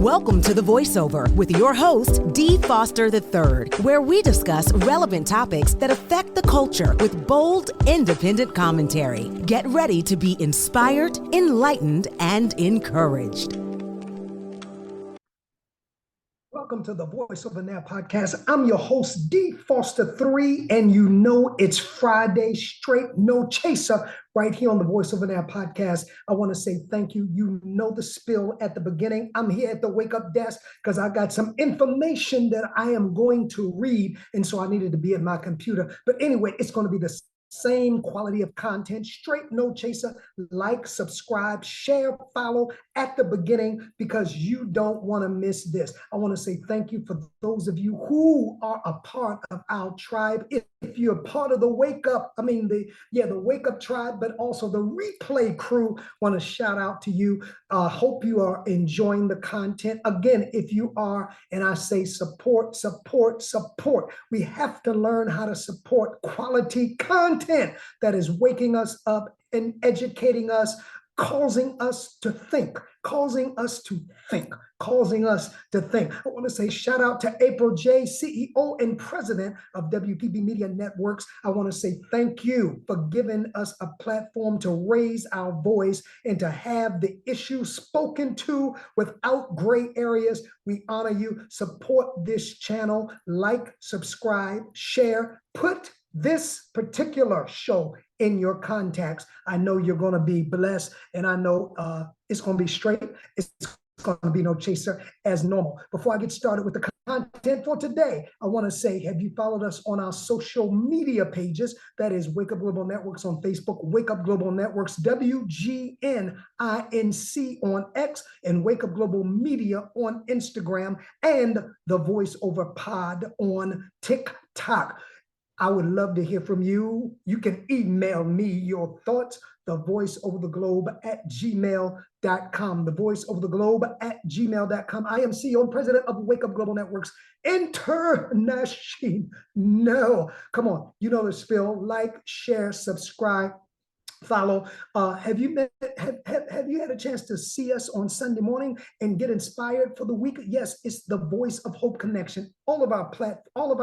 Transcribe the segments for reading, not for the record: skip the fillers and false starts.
Welcome to The Voiceover with your host, Dee Foster III, where we discuss relevant topics that affect the culture with bold, independent commentary. Get ready to be inspired, enlightened, and encouraged. Welcome to the Voiceover Now podcast. I'm your host, Dee Foster III, and you know it's Friday, straight no chaser, right here on the Voiceover Now podcast. I want to say thank you. You know the spill at the beginning. I'm here at the wake up desk because I got some information that I am going to read, and so I needed to be at my computer. But anyway, it's going to be the same quality of content, straight no chaser. Like, subscribe, share, follow at the beginning because you don't want to miss this. I want to say thank you for those of you who are a part of our tribe. If you're part of the wake up, the wake up tribe, but also the replay crew, want to shout out to you. Hope you are enjoying the content. Again, if you are, and I say support. We have to learn how to support quality content that is waking us up and educating us, causing us to think. I want to say shout out to April J, CEO and president of WPB Media Networks. I want to say thank you for giving us a platform to raise our voice and to have the issue spoken to without gray areas. We honor you. Support this channel. Like, subscribe, share, put this particular show in your contacts. I know you're going to be blessed, and I know it's going to be straight. It's going to be no chaser as normal. Before I get started with the content for today, I want to say, have you followed us on our social media pages? That is Wake Up Global Networks on Facebook, Wake Up Global Networks, WGNINC on X, and Wake Up Global Media on Instagram, and The Voiceover Pod on TikTok. I would love to hear from you. You can email me your thoughts, thevoiceovertheglobe@gmail.com, thevoiceovertheglobe@gmail.com. I am CEO and president of Wake Up Global Networks International. Come on, you know the spill. Like, share, subscribe, follow. Have you had a chance to see us on Sunday morning and get inspired for the week? Yes, it's the Voice of Hope Connection. All of our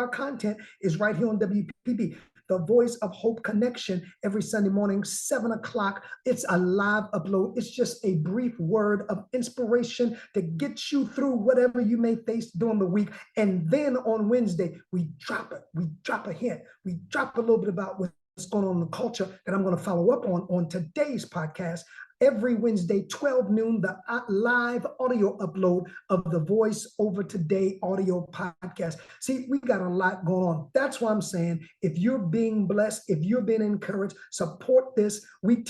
content is right here on WPB. The Voice of Hope Connection every Sunday morning, 7 o'clock. It's a live upload. It's just a brief word of inspiration to get you through whatever you may face during the week. And then on Wednesday, we drop a hint. We drop a little bit about what's going on in the culture that I'm going to follow up on today's podcast. Every Wednesday, 12 noon, the live audio upload of the Voice Over Today audio podcast. See, we got a lot going on. That's why I'm saying, if you're being blessed, if you're being encouraged, support this. We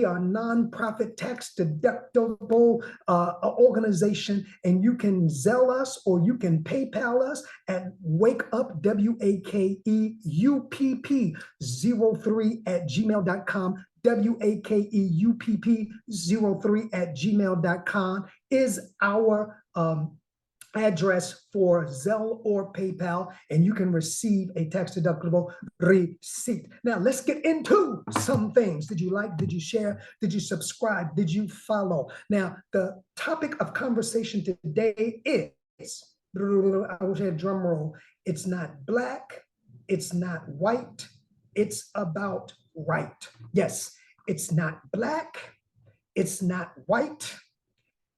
are a nonprofit, tax deductible organization, and you can Zelle us or you can PayPal us at wakeup, WAKEUPP03@gmail.com. WAKEUPP03@gmail.com is our address for Zelle or PayPal, and you can receive a tax-deductible receipt. Now, let's get into some things. Did you like? Did you share? Did you subscribe? Did you follow? Now, the topic of conversation today is, I wish I had a drum roll. It's not black. It's not white. It's about right. Yes, it's not black, it's not white,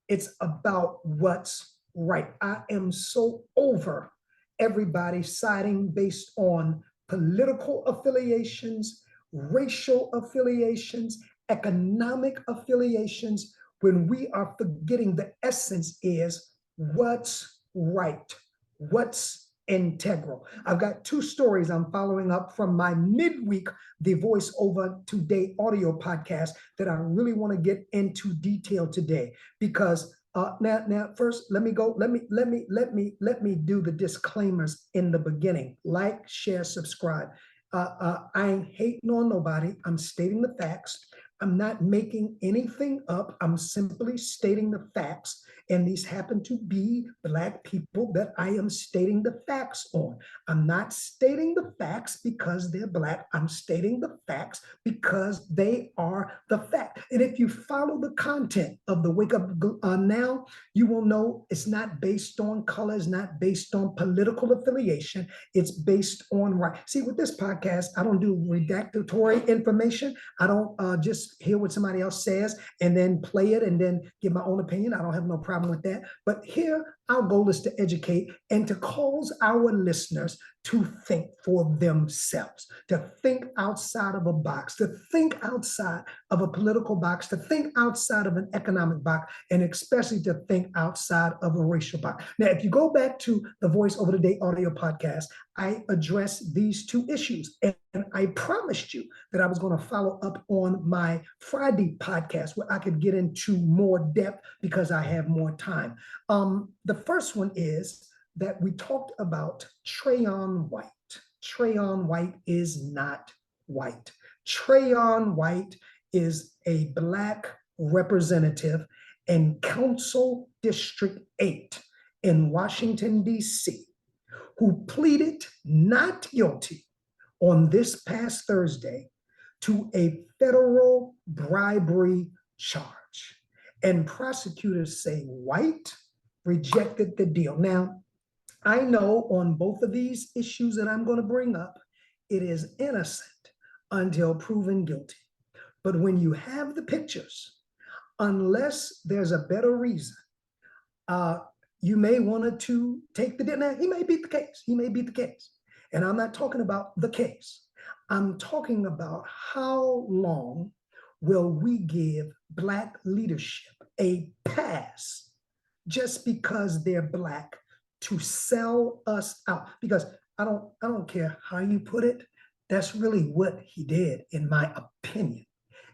it's about what's right. I am so over everybody siding based on political affiliations, racial affiliations, economic affiliations, when we are forgetting the essence is what's right, what's integral. I've got two stories I'm following up from my midweek The Voice Over Today audio podcast that I really want to get into detail today, because now first let me do the disclaimers in the beginning. Like, share, subscribe. I ain't hating on nobody. I'm stating the facts. I'm not making anything up. I'm simply stating the facts. And these happen to be Black people that I am stating the facts on. I'm not stating the facts because they're Black. I'm stating the facts because they are the fact. And if you follow the content of the Wake Up Now, you will know it's not based on color, it's not based on political affiliation, it's based on right. See, with this podcast, I don't do redactatory information. I don't just hear what somebody else says and then play it and then give my own opinion. I don't have no problem with that. But here, our goal is to educate and to cause our listeners to think for themselves, to think outside of a box, to think outside of a political box, to think outside of an economic box, and especially to think outside of a racial box. Now, if you go back to the Voice Over the Day audio podcast, I address these two issues. And I promised you that I was going to follow up on my Friday podcast where I could get into more depth because I have more time. The first one is that we talked about Trayon White. Trayon White is not white. Trayon White is a Black representative in Council District 8 in Washington, D.C., who pleaded not guilty on this past Thursday to a federal bribery charge. And prosecutors say White rejected the deal. Now, I know on both of these issues that I'm going to bring up, it is innocent until proven guilty. But when you have the pictures, unless there's a better reason, you may want to take the deal. Now, he may beat the case. He may beat the case. And I'm not talking about the case. I'm talking about how long will we give Black leadership a pass just because they're Black to sell us out? Because I don't care how you put it. That's really what he did, in my opinion.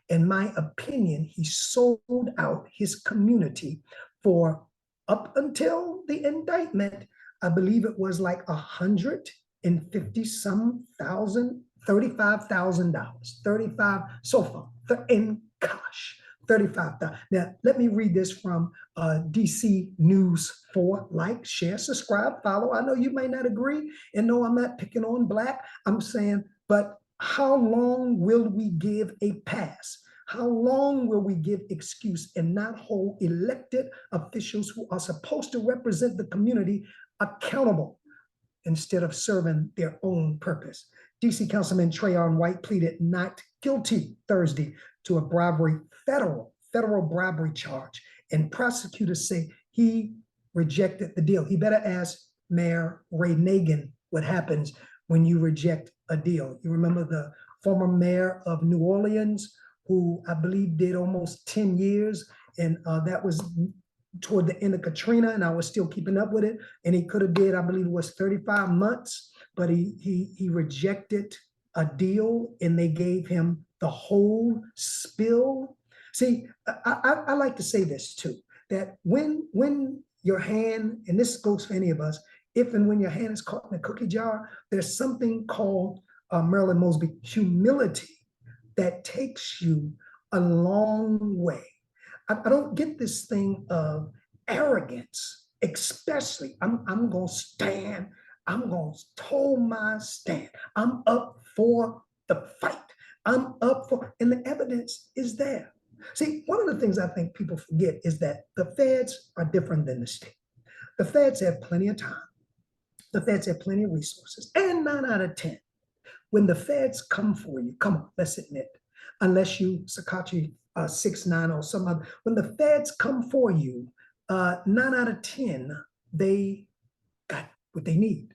In my opinion, he sold out his community for, up until the indictment, I believe it was like $150-some thousand, $35,000, 35 so far in cash. 35,000. Now, let me read this from DC News 4. Like, share, subscribe, follow. I know you may not agree, and no, I'm not picking on Black. I'm saying, but how long will we give a pass? How long will we give excuse and not hold elected officials who are supposed to represent the community accountable instead of serving their own purpose? DC Councilman Trayon White pleaded not guilty Thursday to a federal bribery charge, and prosecutors say he rejected the deal. He better ask Mayor Ray Nagin what happens when you reject a deal. You remember the former mayor of New Orleans, who I believe did almost 10 years, and that was toward the end of Katrina, and I was still keeping up with it, and he could have did, I believe it was 35 months, but he rejected a deal, and they gave him the whole spill. See, I like to say this too, that when your hand, and this goes for any of us, if and when your hand is caught in a cookie jar, there's something called, Marilyn Mosby, humility, that takes you a long way. I don't get this thing of arrogance, especially, I'm gonna stand, I'm gonna hold my stand. I'm up for the fight. I'm up for, and the evidence is there. See, one of the things I think people forget is that the feds are different than the state. The feds have plenty of time. The feds have plenty of resources, and 9 out of 10. When the feds come for you, come on, let's admit, unless you Sakachi 6ix9ine or some other, when the feds come for you, 9 out of 10, they got what they need.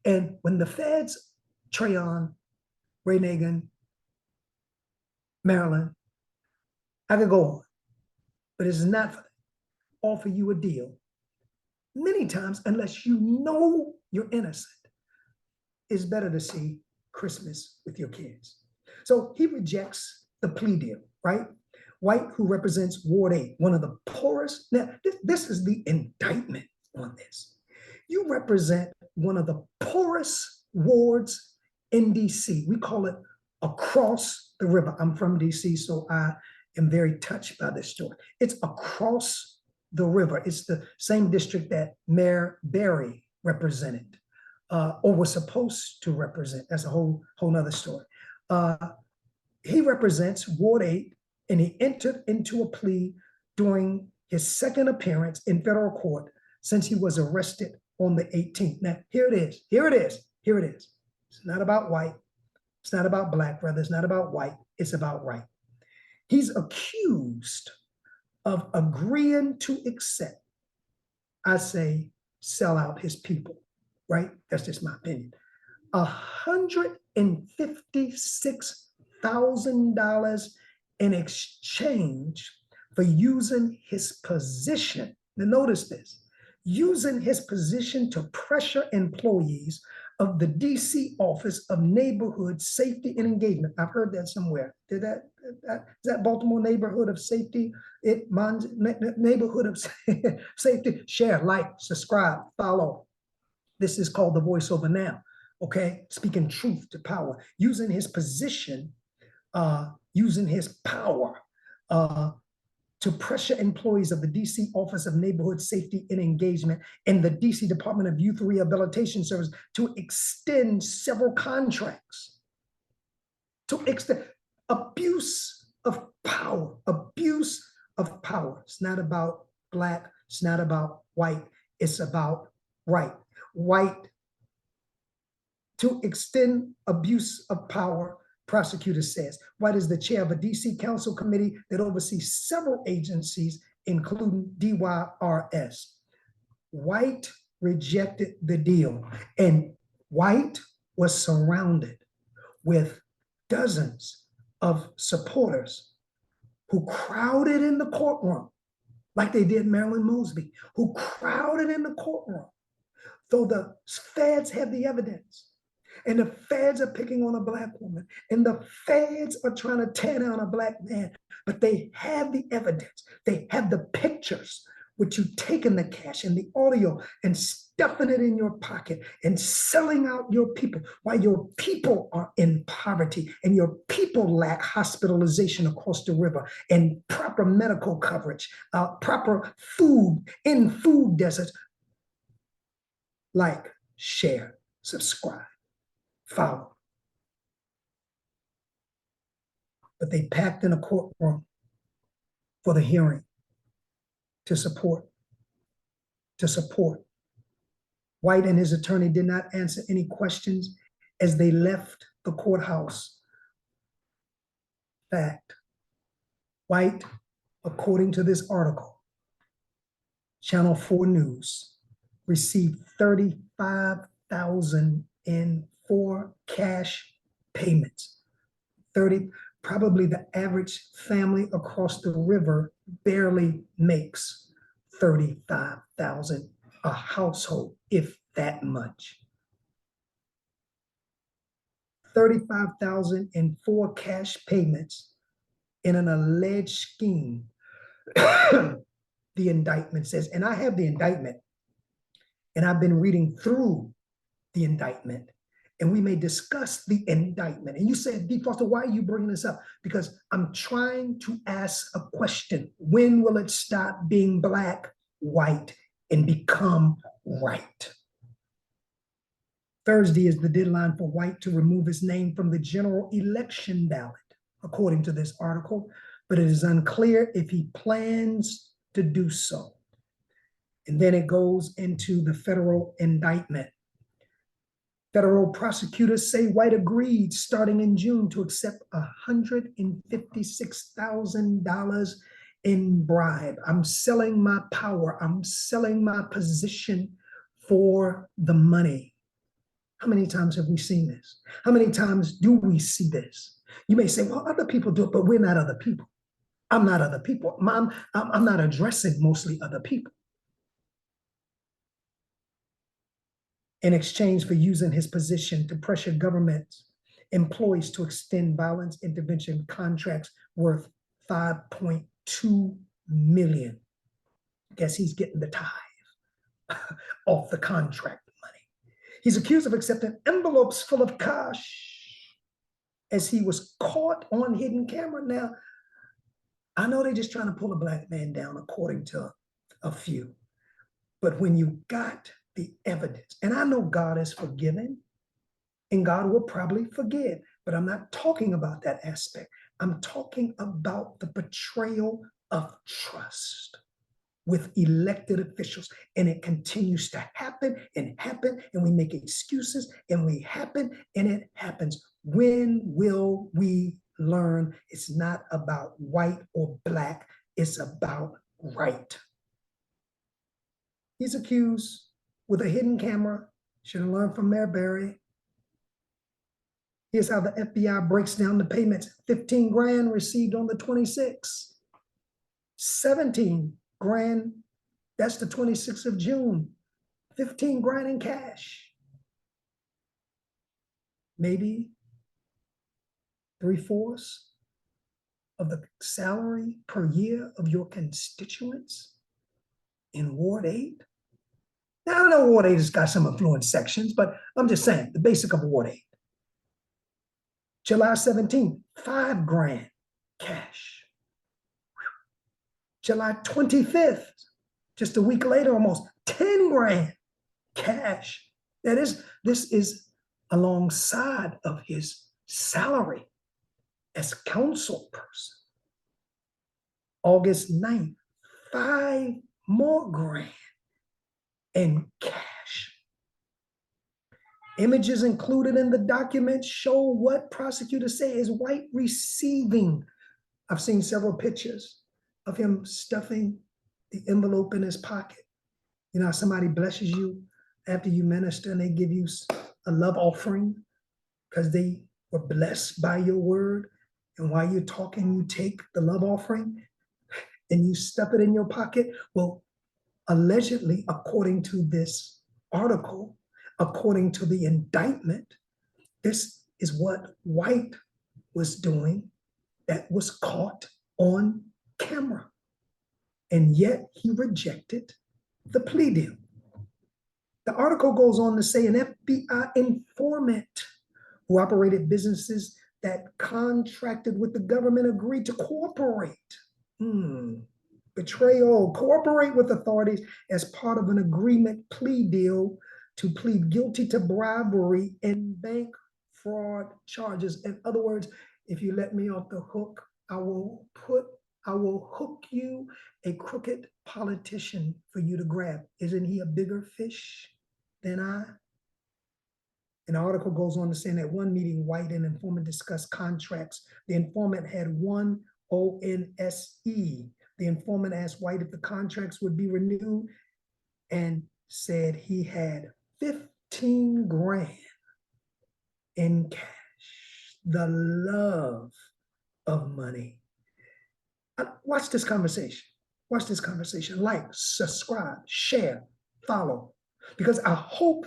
And when the feds, Trayon, Ray Nagin, Maryland, I could go on, but it's not for them, offer you a deal. Many times, unless you know you're innocent, it's better to see Christmas with your kids. So he rejects the plea deal, right? White, who represents Ward 8, one of the poorest. Now, this is the indictment on this. You represent one of the poorest wards in DC. We call it across the river. I'm from DC, so I am very touched by this story. It's across the river. It's the same district that Mayor Berry represented, or was supposed to represent. That's a whole nother story. He represents Ward 8, and he entered into a plea during his second appearance in federal court since he was arrested on the 18th. Now, here it is. It's not about white. It's not about black, rather. It's not about white. It's about right. He's accused of agreeing to accept, I say, sell out his people, right? That's just my opinion. $156,000 in exchange for using his position. Now notice this, using his position to pressure employees of the DC Office of Neighborhood Safety and Engagement. I've heard that somewhere. Is that Baltimore Neighborhood of Safety? Neighborhood of Safety. Share, like, subscribe, follow. This is called the voiceover now. Okay, speaking truth to power, using his position, using his power to pressure employees of the DC Office of Neighborhood Safety and Engagement and the DC Department of Youth Rehabilitation Service to extend several contracts. To extend abuse of power, abuse of power. It's not about black, it's not about white, it's about right. White, to extend abuse of power, prosecutor says. White is the chair of a DC council committee that oversees several agencies, including DYRS. White rejected the deal, and White was surrounded with dozens of supporters who crowded in the courtroom, like they did Marilyn Mosby, who crowded in the courtroom, though the feds have the evidence. And the feds are picking on a black woman, and the feds are trying to tear down a black man, but they have the evidence. They have the pictures, which you taking the cash and the audio and stuffing it in your pocket and selling out your people while your people are in poverty and your people lack hospitalization across the river and proper medical coverage, proper food in food deserts. Like, share, subscribe, follow. But they packed in a courtroom for the hearing to support. White and his attorney did not answer any questions as they left the courthouse. Fact. White, according to this article, Channel 4 News, received $35,000 in 4 cash payments. Probably the average family across the river barely makes $35,000 a household, if that much. $35,000 in 4 cash payments in an alleged scheme. The indictment says, and I have the indictment, and I've been reading through the indictment, and we may discuss the indictment. And you said, D. Foster, why are you bringing this up? Because I'm trying to ask a question. When will it stop being black, white, and become right? Thursday is the deadline for White to remove his name from the general election ballot, according to this article, but it is unclear if he plans to do so. And then it goes into the federal indictment. Federal prosecutors say White agreed starting in June to accept $156,000 in bribe. I'm selling my power. I'm selling my position for the money. How many times have we seen this? How many times do we see this? You may say, well, other people do it, but we're not other people. I'm not other people. I'm not addressing mostly other people. In exchange for using his position to pressure government employees to extend violence intervention contracts worth $5.2 million. Guess he's getting the tithe off the contract money. He's accused of accepting envelopes full of cash as he was caught on hidden camera. Now, I know they're just trying to pull a black man down, according to a few. But when you got the evidence, and I know God is forgiving, and God will probably forgive, but I'm not talking about that aspect. I'm talking about the betrayal of trust with elected officials. And it continues to happen and happen, and we make excuses, and we happen, and it happens. When will we learn it's not about white or black, it's about right? He's accused with a hidden camera. Should have learned from Marbury. Here's how the FBI breaks down the payments. 15 grand received on the 26th. 17 grand, that's the 26th of June. 15 grand in cash. Maybe 3/4 of the salary per year of your constituents in Ward 8. Now, I know Ward 8 has got some affluent sections, but I'm just saying the basic of Ward 8. July 17th, 5 grand cash. July 25th, just a week later, almost 10 grand cash. This is alongside of his salary as council person. August 9th, 5 more grand in cash. Images included in the document show what prosecutors say is White receiving. I've seen several pictures of him stuffing the envelope in his pocket. You know, somebody blesses you after you minister and they give you a love offering because they were blessed by your word. And while you're talking, you take the love offering and you stuff it in your pocket. Well, allegedly, according to this article, according to the indictment, this is what White was doing that was caught on camera. And yet he rejected the plea deal. The article goes on to say an FBI informant who operated businesses that contracted with the government agreed to cooperate. Betrayal, cooperate with authorities as part of an agreement plea deal to plead guilty to bribery and bank fraud charges. In other words, if you let me off the hook, I will hook you a crooked politician for you to grab. Isn't he a bigger fish than I? An article goes on to say that one meeting, White and informant discussed contracts. The informant had one ONSE. The informant asked White if the contracts would be renewed and said he had 15 grand in cash. The love of money. Watch this conversation. Watch this conversation. Like, subscribe, share, follow. Because I hope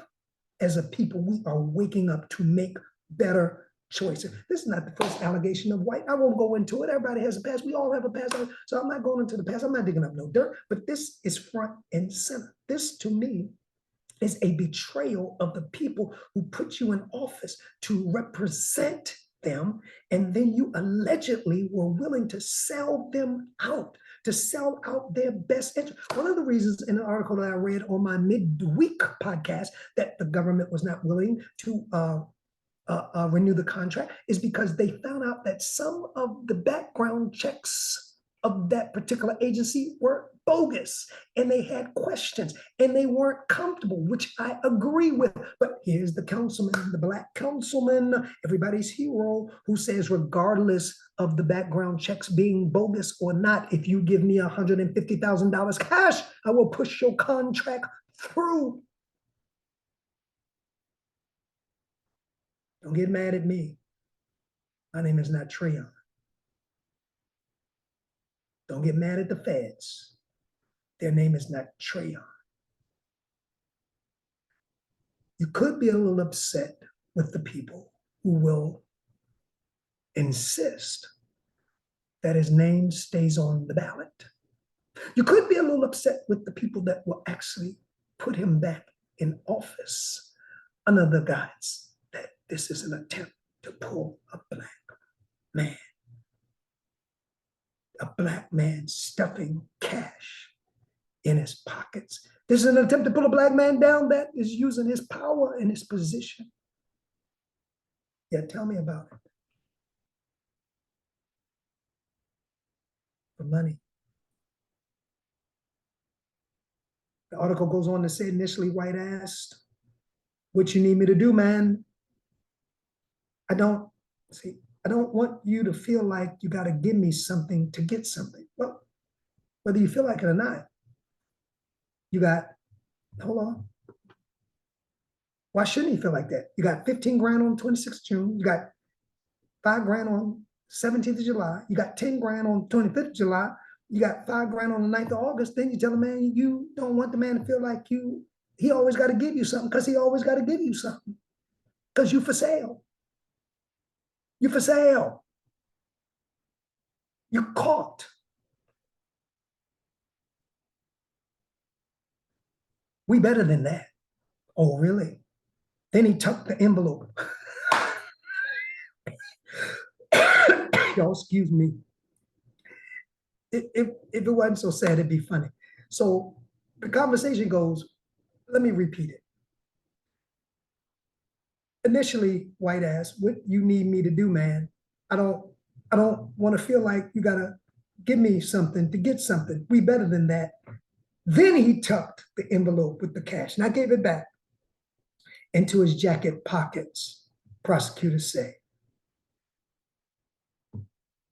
as a people, we are waking up to make better choices. This is not the first allegation of White. I won't go into it. Everybody has a past. We all have a past. So I'm not going into the past. I'm not digging up no dirt. But this is front and center. This, to me, is a betrayal of the people who put you in office to represent them, and then you allegedly were willing to sell them out, to sell out their best interest. One of the reasons in an article that I read on my midweek podcast that the government was not willing to renew the contract is because they found out that some of the background checks of that particular agency were bogus, and they had questions and they weren't comfortable, which I agree with. But here's the councilman, the black councilman, everybody's hero, who says regardless of the background checks being bogus or not, if you give me $150,000 cash, I will push your contract through. Don't get mad at me. My name is not Treon. Don't get mad at the feds. Their name is not Treon. You could be a little upset with the people who will insist that his name stays on the ballot. You could be a little upset with the people that will actually put him back in office under the guise that this is an attempt to pull man, a black man stuffing cash in his pockets. This is an attempt to pull a black man down that is using his power and his position. Yeah, tell me about it. For money. The article goes on to say initially White asked, what you need me to do, man? I don't want you to feel like you got to give me something to get something. Well, whether you feel like it or not, hold on. Why shouldn't he feel like that? You got 15 grand on 26th June. You got 5 grand on 17th of July. You got 10 grand on 25th of July. You got 5 grand on the 9th of August. Then you tell the man you don't want the man to feel like he always got to give you something because he always got to give you something. Because you for sale. You for sale. You're caught. We better than that. Oh, really? Then he tucked the envelope. Y'all, excuse me. If it wasn't so sad, it'd be funny. So the conversation goes, let me repeat it. Initially, White asked, what you need me to do, man? I don't want to feel like you gotta give me something to get something. We better than that. Then he tucked the envelope with the cash, and I gave it back into his jacket pockets, prosecutors say.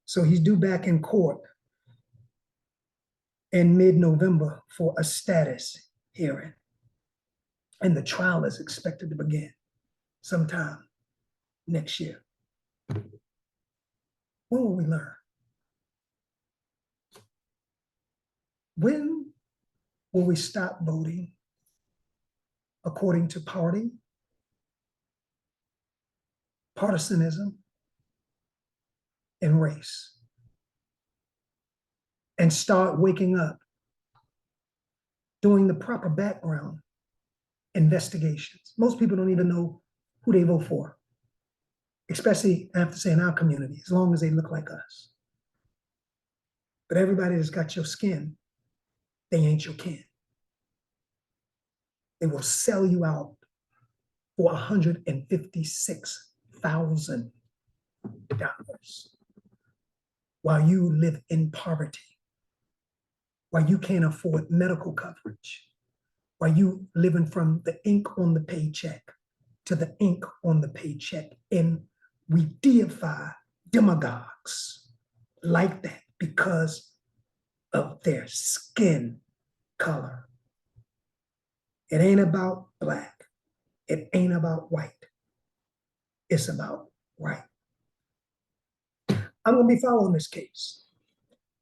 So he's due back in court in mid-November for a status hearing. And the trial is expected to begin sometime next year. When will we learn? When will we stop voting according to party, partisanism, and race, and start waking up, doing the proper background investigations? Most people don't even know who they vote for, especially, I have to say, in our community, as long as they look like us. But everybody that's got your skin, they ain't your kin. They will sell you out for $156,000 while you live in poverty, while you can't afford medical coverage, while you living from the ink on the paycheck to the ink on the paycheck. And we deify demagogues like that because of their skin color. It ain't about black. It ain't about white. It's about right. I'm going to be following this case.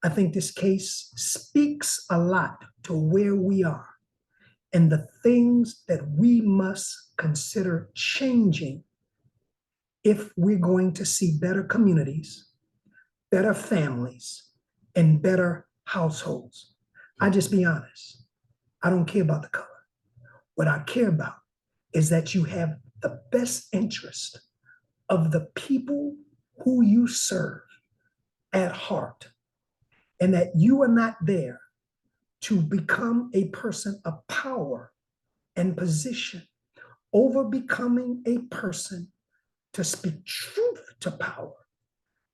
I think this case speaks a lot to where we are and the things that we must consider changing if we're going to see better communities, better families, and better households. I just be honest. I don't care about the color. What I care about is that you have the best interest of the people who you serve at heart, and that you are not there to become a person of power and position over becoming a person to speak truth to power,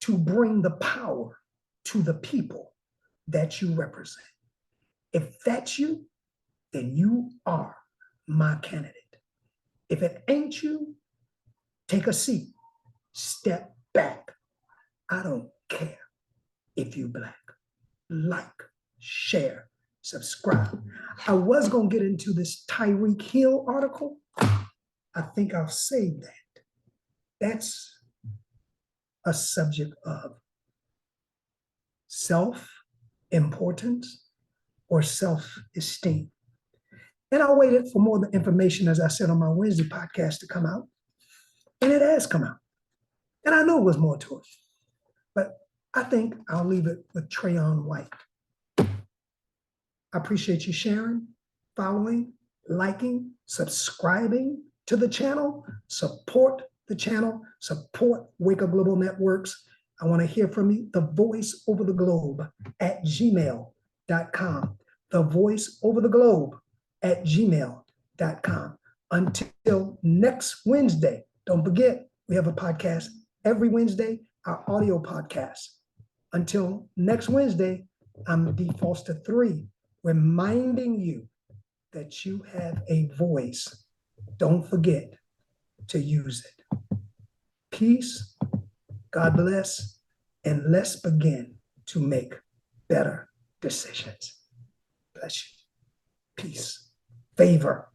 to bring the power to the people that you represent. If that's you, then you are my candidate. If it ain't you, take a seat, step back. I don't care if you black. Like, share, subscribe. I was gonna get into this Tyreek Hill article. I think I'll save that. That's a subject of self-importance or self-esteem. And I waited for more information, as I said on my Wednesday podcast, to come out. And it has come out. And I know it was more to it. But I think I'll leave it with Trayon White. I appreciate you sharing, following, liking, subscribing to the channel. Support the channel, support Wake Up Global Networks. I want to hear from you. The Voice Over the Globe at gmail.com. The Voice Over the Globe at gmail.com. Until next Wednesday, don't forget, we have a podcast every Wednesday, our audio podcast. Until next Wednesday, I'm D. Foster 3, reminding you that you have a voice. Don't forget to use it. Peace, God bless, and let's begin to make better decisions. Bless you. Peace, favor.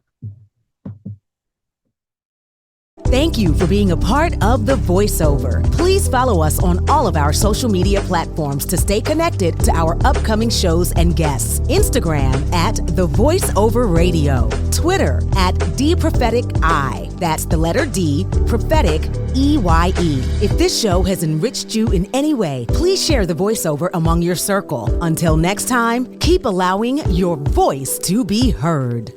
Thank you for being a part of The Voiceover. Please follow us on all of our social media platforms to stay connected to our upcoming shows and guests. Instagram at The Voiceover Radio. Twitter at DPropheticI. That's the letter D, prophetic, EYE. If this show has enriched you in any way, please share The Voiceover among your circle. Until next time, keep allowing your voice to be heard.